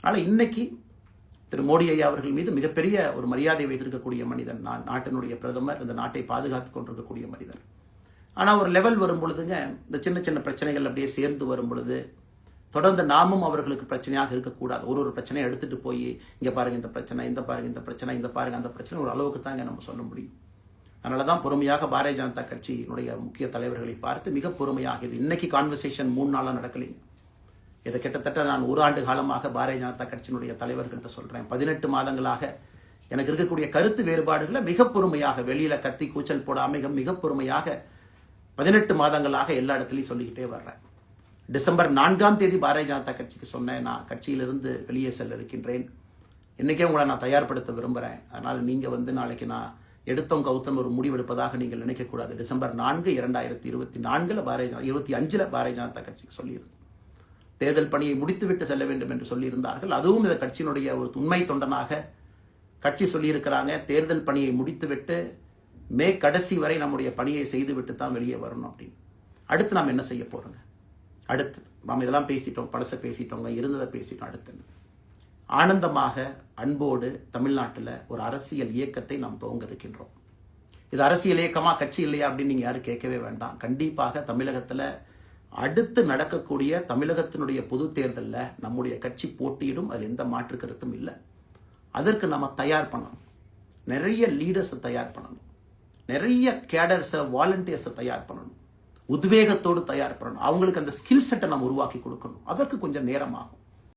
ஆனால் இன்னைக்கு திரு மோடி ஐயா அவர்கள் மீது மிகப்பெரிய ஒரு மரியாதை வைத்திருக்கக்கூடிய மனிதன், நாட்டினுடைய பிரதமர், இந்த நாட்டை பாதுகாத்து கொண்டிருக்கக்கூடிய மனிதர். ஆனால் ஒரு லெவல் வரும் பொழுதுங்க, இந்த சின்ன சின்ன பிரச்சனைகள் அப்படியே சேர்ந்து வரும் பொழுது தொடர்ந்து நாமும் அவர்களுக்கு பிரச்சனையாக இருக்கக்கூடாது. ஒரு பிரச்சனையை எடுத்துட்டு போய் இங்கே பாருங்க இந்த பிரச்சனை, இந்த பாருங்க இந்த பிரச்சனை, இந்த பாருங்க அந்த பிரச்சனை, ஒரு அளவுக்கு தாங்க நம்ம சொல்ல முடியும். அதனால தான் பொறுமையாக பாரதிய ஜனதா கட்சியினுடைய முக்கிய தலைவர்களை பார்த்து மிக பொறுமையாக, இது இன்னைக்கு கான்வர்சேஷன் 3 நாளாக நடக்கலைங்க. இதை கிட்டத்தட்ட நான் 1 ஆண்டு காலமாக பாரதிய ஜனதா கட்சியினுடைய தலைவர்கள்ட்ட சொல்கிறேன். 18 மாதங்களாக எனக்கு இருக்கக்கூடிய கருத்து வேறுபாடுகளை மிக பொறுமையாக, வெளியில் கத்தி கூச்சல் போடாமல் மிக பொறுமையாக 18 மாதங்களாக எல்லா இடத்துலையும் சொல்லிக்கிட்டே வர்றேன். டிசம்பர் 4ஆம் தேதி பாரதிய ஜனதா கட்சிக்கு சொன்னேன், நான் கட்சியிலிருந்து வெளியே செல்ல இருக்கின்றேன், இன்றைக்கே உங்களை நான் தயார்படுத்த விரும்புகிறேன், அதனால் நீங்கள் நாளைக்கு நான் எடுத்தோம் கவுத்தம் ஒரு முடிவெடுப்பதாக நீங்கள் நினைக்கக்கூடாது. டிசம்பர் 4, 2024 25 பாரதிய ஜனதா கட்சிக்கு சொல்லியிருந்தேன். தேர்தல் பணியை முடித்துவிட்டு செல்ல வேண்டும் என்று சொல்லியிருந்தார்கள். அதுவும் இந்த கட்சியினுடைய ஒரு உண்மை தொண்டனாக கட்சி சொல்லியிருக்கிறாங்க, தேர்தல் பணியை முடித்துவிட்டு மே கடைசி வரை நம்முடைய பணியை செய்துவிட்டு தான் வெளியே வரணும் அப்படின்னு. அடுத்து நாம் என்ன செய்ய போகிறோங்க? அடுத்து நாம் இதெல்லாம் பேசிட்டோம், பழசை பேசிட்டோங்க, இருந்ததை பேசிட்டோம். அடுத்து ஆனந்தமாக அன்போடு தமிழ்நாட்டில் ஒரு அரசியல் இயக்கத்தை நாம் துவங்க இருக்கின்றோம். இது அரசியல் இயக்கமா, கட்சி இல்லையா அப்படின்னு நீங்கள் யாரும் கேட்கவே வேண்டாம். கண்டிப்பாக தமிழகத்தில் அடுத்து நடக்கக்கூடிய தமிழகத்தினுடைய பொது தேர்தலில் நம்முடைய கட்சி போட்டியிடும், அதில் எந்த மாற்று கருத்தும் இல்லை. அதற்கு நம்ம தயார் பண்ணணும், நிறைய லீடர்ஸை தயார் பண்ணணும், நிறைய கேடர்ஸை, வாலண்டியர்ஸை தயார் பண்ணணும், உத்வேகத்தோடு தயார் பண்ணணும், அவங்களுக்கு அந்த ஸ்கில் செட்டை நம்ம உருவாக்கி கொடுக்கணும். அதற்கு கொஞ்சம் நேரமாகும்.